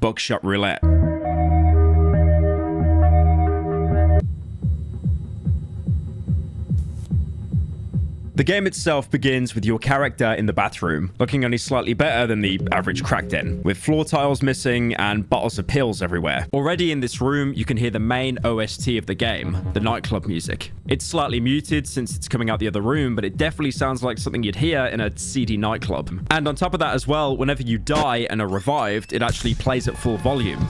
Buckshot Roulette. The game itself begins with your character in the bathroom, looking only slightly better than the average crack den, with floor tiles missing and bottles of pills everywhere. Already in this room, you can hear the main OST of the game, the nightclub music. It's slightly muted since it's coming out the other room, but it definitely sounds like something you'd hear in a seedy nightclub. And on top of that as well, whenever you die and are revived, it actually plays at full volume.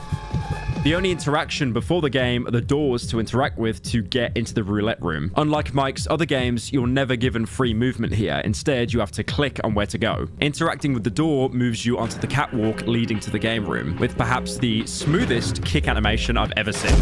The only interaction before the game are the doors to interact with to get into the roulette room. Unlike Mike's other games, you're never given free movement here. Instead, you have to click on where to go. Interacting with the door moves you onto the catwalk leading to the game room, with perhaps the smoothest kick animation I've ever seen.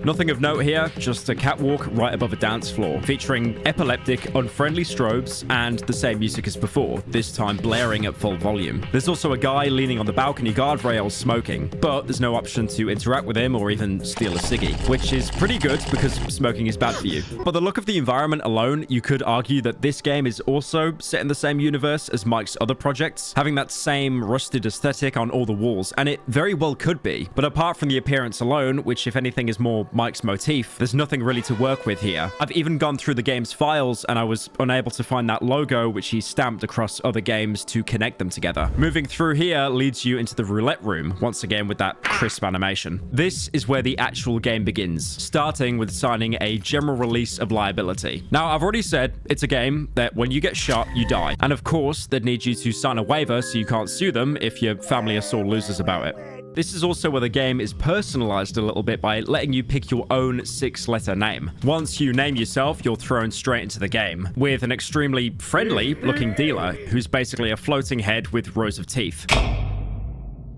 Nothing of note here, just a catwalk right above a dance floor, featuring epileptic, unfriendly strobes and the same music as before, this time blaring at full volume. There's also a guy leaning on the balcony guardrail smoking, but there's no option to interact with him or even steal a ciggy, which is pretty good because smoking is bad for you. But the look of the environment alone, you could argue that this game is also set in the same universe as Mike's other projects, having that same rusted aesthetic on all the walls, and it very well could be. But apart from the appearance alone, which if anything is more Mike's motif, there's nothing really to work with here. I've even gone through the game's files and I was unable to find that logo which he stamped across other games to connect them together. Moving through here leads you into the roulette room, once again with that crisp animation. This is where the actual game begins, starting with signing a general release of liability. Now, I've already said it's a game that when you get shot, you die. And of course, they'd need you to sign a waiver so you can't sue them if your family are sore losers about it. This is also where the game is personalized a little bit by letting you pick your own 6-letter name. Once you name yourself, you're thrown straight into the game with an extremely friendly looking dealer who's basically a floating head with rows of teeth.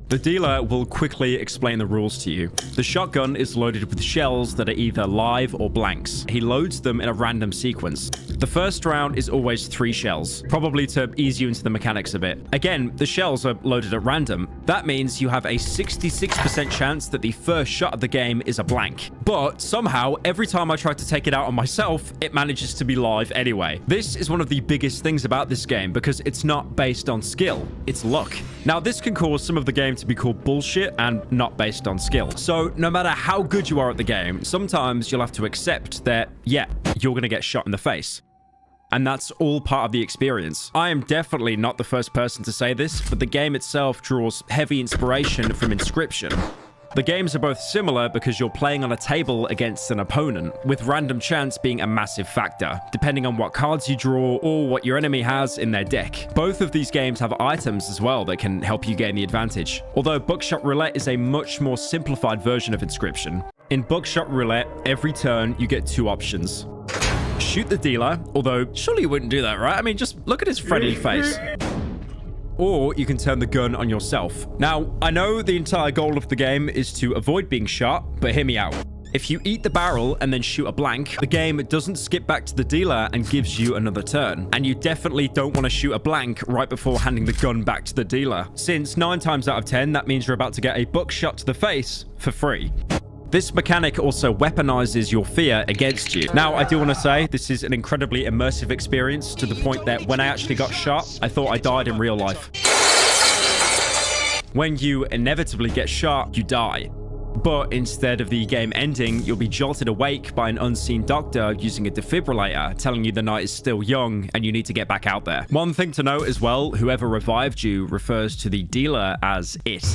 The dealer will quickly explain the rules to you. The shotgun is loaded with shells that are either live or blanks. He loads them in a random sequence. The first round is always 3 shells, probably to ease you into the mechanics a bit. Again, the shells are loaded at random. That means you have a 66% chance that the first shot of the game is a blank. But somehow, every time I try to take it out on myself, it manages to be live anyway. This is one of the biggest things about this game because it's not based on skill, it's luck. Now, this can cause some of the game to be called bullshit and not based on skill. So no matter how good you are at the game, sometimes you'll have to accept that, yeah, you're going to get shot in the face. And that's all part of the experience. I am definitely not the first person to say this, but the game itself draws heavy inspiration from Inscription. The games are both similar because you're playing on a table against an opponent, with random chance being a massive factor, depending on what cards you draw or what your enemy has in their deck. Both of these games have items as well that can help you gain the advantage, although Buckshot Roulette is a much more simplified version of Inscription. In Buckshot Roulette, every turn you get 2 options. Shoot the dealer, although surely you wouldn't do that, right? I mean, just look at his friendly face. Or you can turn the gun on yourself. Now, I know the entire goal of the game is to avoid being shot, but hear me out. If you eat the barrel and then shoot a blank, the game doesn't skip back to the dealer and gives you another turn. And you definitely don't want to shoot a blank right before handing the gun back to the dealer, since 9 times out of 10, that means you're about to get a buckshot to the face for free. This mechanic also weaponizes your fear against you. Now, I do want to say this is an incredibly immersive experience to the point that when I actually got shot, I thought I died in real life. When you inevitably get shot, you die. But instead of the game ending, you'll be jolted awake by an unseen doctor using a defibrillator, telling you the night is still young and you need to get back out there. One thing to note as well, whoever revived you refers to the dealer as it,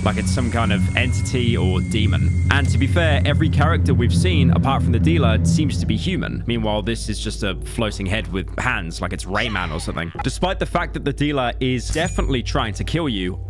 like it's some kind of entity or demon. And to be fair, every character we've seen, apart from the dealer, seems to be human. Meanwhile, this is just a floating head with hands, like it's Rayman or something. Despite the fact that the dealer is definitely trying to kill you,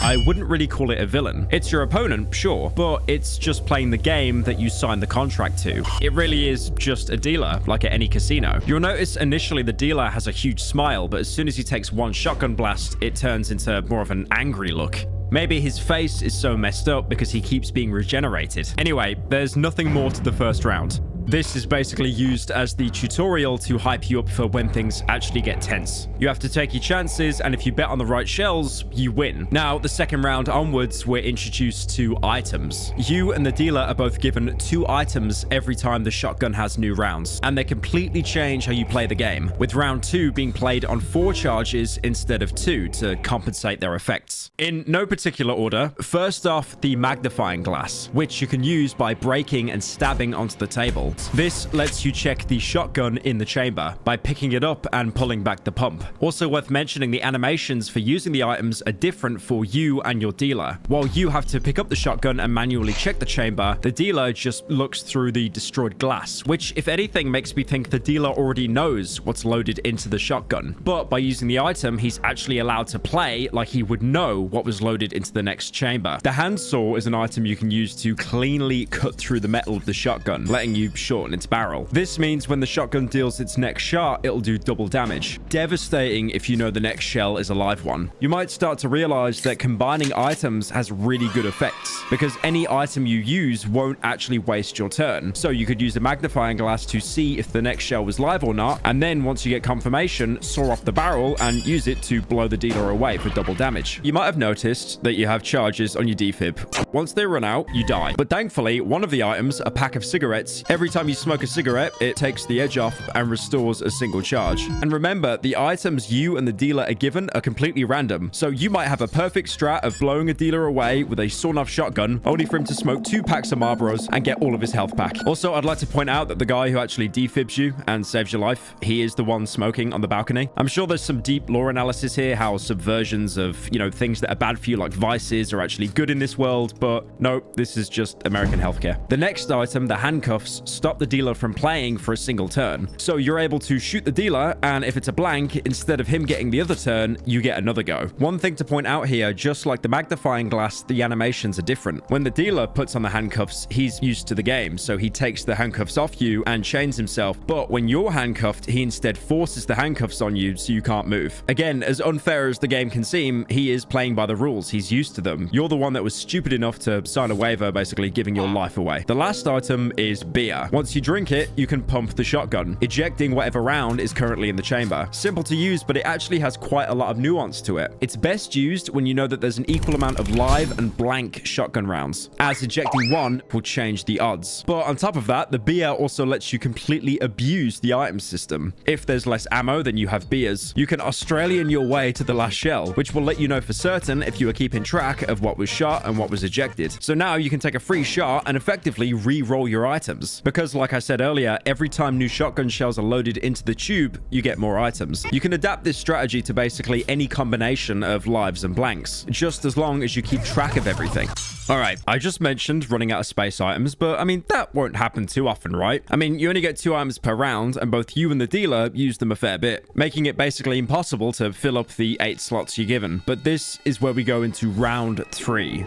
I wouldn't really call it a villain. It's your opponent, sure, but it's just playing the game that you signed the contract to. It really is just a dealer, like at any casino. You'll notice initially the dealer has a huge smile, but as soon as he takes 1 shotgun blast, it turns into more of an angry look. Maybe his face is so messed up because he keeps being regenerated. Anyway, there's nothing more to the first round. This is basically used as the tutorial to hype you up for when things actually get tense. You have to take your chances, and if you bet on the right shells, you win. Now, the second round onwards, we're introduced to items. You and the dealer are both given 2 items every time the shotgun has new rounds, and they completely change how you play the game, with round 2 being played on 4 charges instead of 2 to compensate their effects. In no particular order, first off, the magnifying glass, which you can use by breaking and stabbing onto the table. This lets you check the shotgun in the chamber by picking it up and pulling back the pump. Also worth mentioning, the animations for using the items are different for you and your dealer. While you have to pick up the shotgun and manually check the chamber, the dealer just looks through the destroyed glass, which if anything makes me think the dealer already knows what's loaded into the shotgun. But by using the item, he's actually allowed to play like he would know what was loaded into the next chamber. The handsaw is an item you can use to cleanly cut through the metal of the shotgun, letting you shorten its barrel. This means when the shotgun deals its next shot, it'll do double damage. Devastating if you know the next shell is a live one. You might start to realize that combining items has really good effects, because any item you use won't actually waste your turn. So you could use a magnifying glass to see if the next shell was live or not, and then once you get confirmation, saw off the barrel and use it to blow the dealer away for double damage. You might have noticed that you have charges on your defib. Once they run out, you die. But thankfully, one of the items, a pack of cigarettes, every time you smoke a cigarette, it takes the edge off and restores a single charge. And remember, the items you and the dealer are given are completely random. So you might have a perfect strat of blowing a dealer away with a sawn-off shotgun, only for him to smoke 2 packs of Marlboros and get all of his health back. Also, I'd like to point out that the guy who actually defibs you and saves your life, he is the one smoking on the balcony. I'm sure there's some deep lore analysis here, how subversions of, things that are bad for you, like vices, are actually good in this world, but nope, this is just American healthcare. The next item, the handcuffs, stop the dealer from playing for a single turn. So you're able to shoot the dealer, and if it's a blank, instead of him getting the other turn, you get another go. One thing to point out here, just like the magnifying glass, the animations are different. When the dealer puts on the handcuffs, he's used to the game, so he takes the handcuffs off you and chains himself. But when you're handcuffed, he instead forces the handcuffs on you so you can't move. Again, as unfair as the game can seem, he is playing by the rules. He's used to them. You're the one that was stupid enough to sign a waiver, basically giving your life away. The last item is beer. Once you drink it, you can pump the shotgun, ejecting whatever round is currently in the chamber. Simple to use, but it actually has quite a lot of nuance to it. It's best used when you know that there's an equal amount of live and blank shotgun rounds, as ejecting one will change the odds. But on top of that, the beer also lets you completely abuse the item system. If there's less ammo than you have beers, you can Australian your way to the last shell, which will let you know for certain if you are keeping track of what was shot and what was ejected. So now you can take a free shot and effectively re-roll your items. Because like I said earlier, every time new shotgun shells are loaded into the tube, you get more items. You can adapt this strategy to basically any combination of lives and blanks, just as long as you keep track of everything. Alright, I just mentioned running out of space items, but I mean, that won't happen too often, right? I mean, you only get 2 items per round, and both you and the dealer use them a fair bit, making it basically impossible to fill up the 8 slots you're given. But this is where we go into round 3,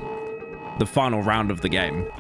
the final round of the game.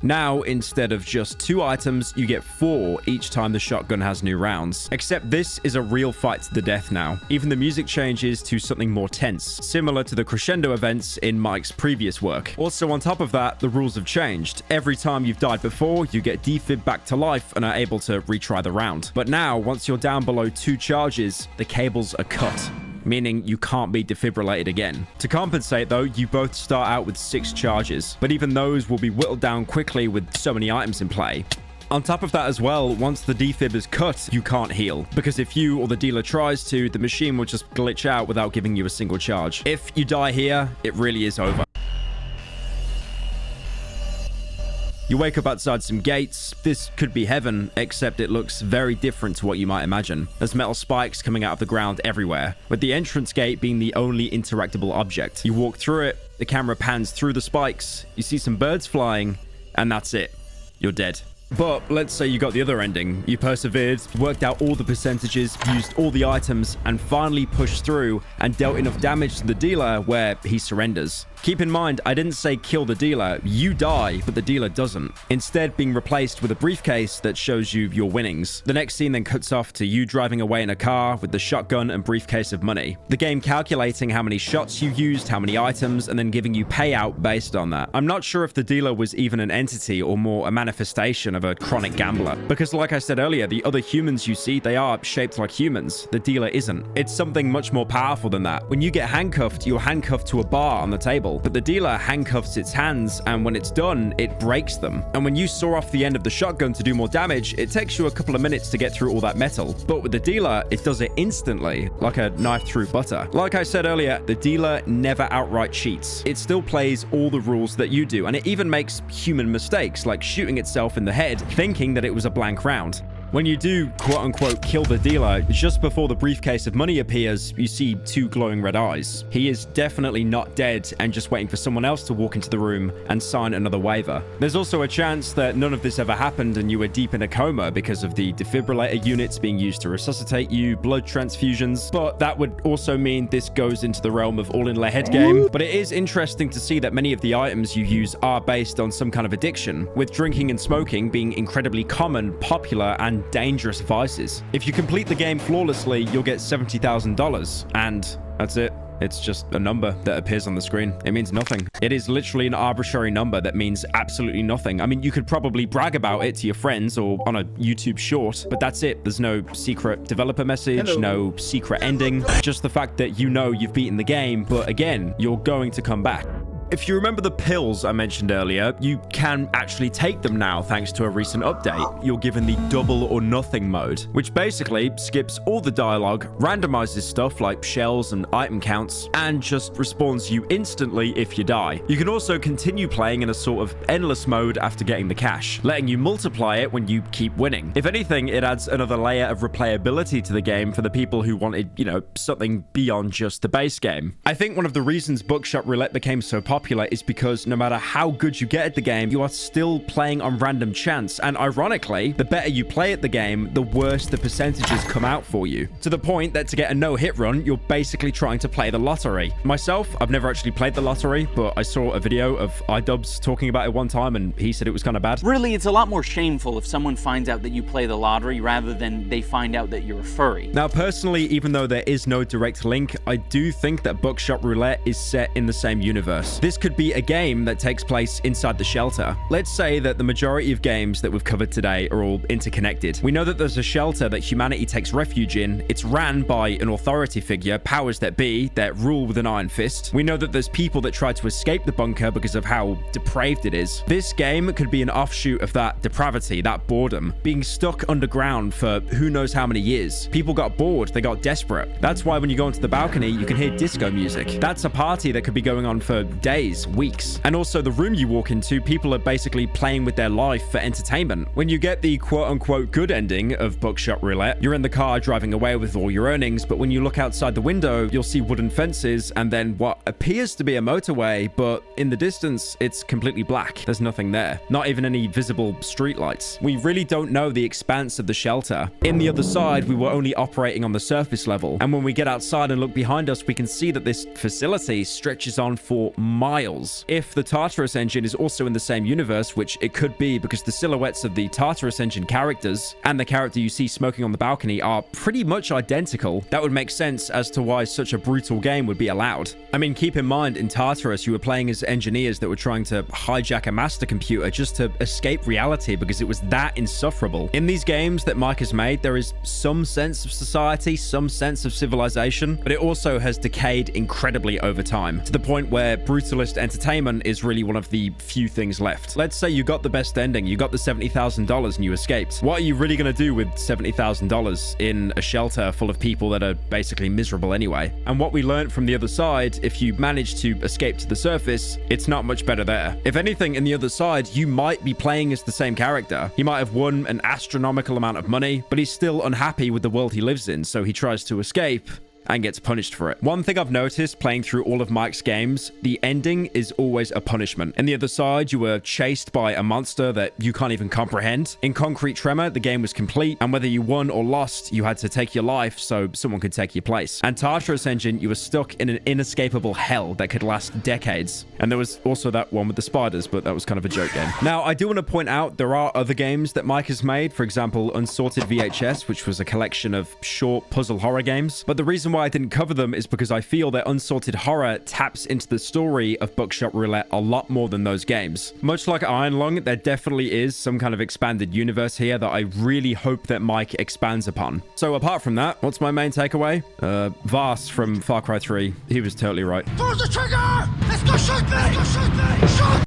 Now, instead of just 2 items, you get 4 each time the shotgun has new rounds. Except this is a real fight to the death now. Even the music changes to something more tense, similar to the crescendo events in Mike's previous work. Also, on top of that, the rules have changed. Every time you've died before, you get defib back to life and are able to retry the round. But now, once you're down below 2 charges, the cables are cut, meaning you can't be defibrillated again. To compensate though, you both start out with 6 charges, but even those will be whittled down quickly with so many items in play. On top of that as well, once the defib is cut, you can't heal, because if you or the dealer tries to, the machine will just glitch out without giving you a single charge. If you die here, it really is over. You wake up outside some gates. This could be heaven, except it looks very different to what you might imagine. There's metal spikes coming out of the ground everywhere, with the entrance gate being the only interactable object. You walk through it, the camera pans through the spikes, you see some birds flying, and that's it. You're dead. But let's say you got the other ending. You persevered, worked out all the percentages, used all the items, and finally pushed through and dealt enough damage to the dealer where he surrenders. Keep in mind, I didn't say kill the dealer. You die, but the dealer doesn't. Instead, being replaced with a briefcase that shows you your winnings. The next scene then cuts off to you driving away in a car with the shotgun and briefcase of money. The game calculating how many shots you used, how many items, and then giving you payout based on that. I'm not sure if the dealer was even an entity or more a manifestation of a chronic gambler. Because like I said earlier, the other humans you see, they are shaped like humans. The dealer isn't. It's something much more powerful than that. When you get handcuffed, you're handcuffed to a bar on the table, but the dealer handcuffs its hands, and when it's done, it breaks them. And when you saw off the end of the shotgun to do more damage, it takes you a couple of minutes to get through all that metal. But with the dealer, it does it instantly, like a knife through butter. Like I said earlier, the dealer never outright cheats. It still plays all the rules that you do, and it even makes human mistakes, like shooting itself in the head, thinking that it was a blank round. When you do, quote-unquote, kill the dealer, just before the briefcase of money appears, you see two glowing red eyes. He is definitely not dead and just waiting for someone else to walk into the room and sign another waiver. There's also a chance that none of this ever happened and you were deep in a coma because of the defibrillator units being used to resuscitate you, blood transfusions, but that would also mean this goes into the realm of all in the head game. But it is interesting to see that many of the items you use are based on some kind of addiction, with drinking and smoking being incredibly common, popular, and dangerous vices. If you complete the game flawlessly, you'll get $70,000, and that's it. It's just a number that appears on the screen. It means nothing. It is literally an arbitrary number that means absolutely nothing. I mean, you could probably brag about it to your friends or on a YouTube short, but that's it. There's no secret developer message, no secret ending. Just the fact that you know you've beaten the game, but again, you're going to come back. If you remember the pills I mentioned earlier, you can actually take them now thanks to a recent update. You're given the double or nothing mode, which basically skips all the dialogue, randomizes stuff like shells and item counts, and just respawns you instantly if you die. You can also continue playing in a sort of endless mode after getting the cash, letting you multiply it when you keep winning. If anything, it adds another layer of replayability to the game for the people who wanted, you know, something beyond just the base game. I think one of the reasons Buckshot Roulette became so popular is because no matter how good you get at the game, you are still playing on random chance. And ironically, the better you play at the game, the worse the percentages come out for you. To the point that to get a no-hit run, you're basically trying to play the lottery. Myself, I've never actually played the lottery, but I saw a video of iDubbbz talking about it one time, and he said it was kind of bad. Really, it's a lot more shameful if someone finds out that you play the lottery rather than they find out that you're a furry. Now, personally, even though there is no direct link, I do think that Buckshot Roulette is set in the same universe. This could be a game that takes place inside the shelter. Let's say that the majority of games that we've covered today are all interconnected. We know that there's a shelter that humanity takes refuge in. It's ran by an authority figure, powers that be, that rule with an iron fist. We know that there's people that try to escape the bunker because of how depraved it is. This game could be an offshoot of that depravity, that boredom, being stuck underground for who knows how many years. People got bored, they got desperate. That's why when you go onto the balcony, you can hear disco music. That's a party that could be going on for days, weeks. And also the room you walk into, people are basically playing with their life for entertainment. When you get the quote-unquote good ending of Buckshot Roulette, you're in the car driving away with all your earnings, but when you look outside the window, you'll see wooden fences and then what appears to be a motorway, but in the distance, it's completely black. There's nothing there. Not even any visible streetlights. We really don't know the expanse of the shelter. In the other side, we were only operating on the surface level, and when we get outside and look behind us, we can see that this facility stretches on for miles. If the Tartarus engine is also in the same universe, which it could be because the silhouettes of the Tartarus engine characters and the character you see smoking on the balcony are pretty much identical, that would make sense as to why such a brutal game would be allowed. I mean, keep in mind, in Tartarus, you were playing as engineers that were trying to hijack a master computer just to escape reality because it was that insufferable. In these games that Mike has made, there is some sense of society, some sense of civilization, but it also has decayed incredibly over time, to the point where brutalist entertainment is really one of the few things left. Let's say you got the best ending, you got the $70,000 and you escaped. What are you really going to do with $70,000 in a shelter full of people that are basically miserable anyway? And what we learned from the other side, if you manage to escape to the surface, it's not much better there. If anything, in the other side, you might be playing as the same character. He might have won an astronomical amount of money, but he's still unhappy with the world he lives in, so he tries to escape. and gets punished for it. One thing I've noticed playing through all of Mike's games, the ending is always a punishment. In the other side, you were chased by a monster that you can't even comprehend. In Concrete Tremor, the game was complete, and whether you won or lost, you had to take your life so someone could take your place. And Tartarus Engine, you were stuck in an inescapable hell that could last decades. And there was also that one with the spiders, but that was kind of a joke game. Now, I do want to point out there are other games that Mike has made. For example, Unsorted VHS, which was a collection of short puzzle horror games. But the reason why I didn't cover them is because I feel that Unsorted Horror taps into the story of Buckshot Roulette a lot more than those games. Much like Iron Lung, there definitely is some kind of expanded universe here that I really hope that Mike expands upon. So apart from that, what's my main takeaway? Vars from Far Cry 3, he was totally right. Pull the trigger! Let's go shoot me! Shoot me! Shoot!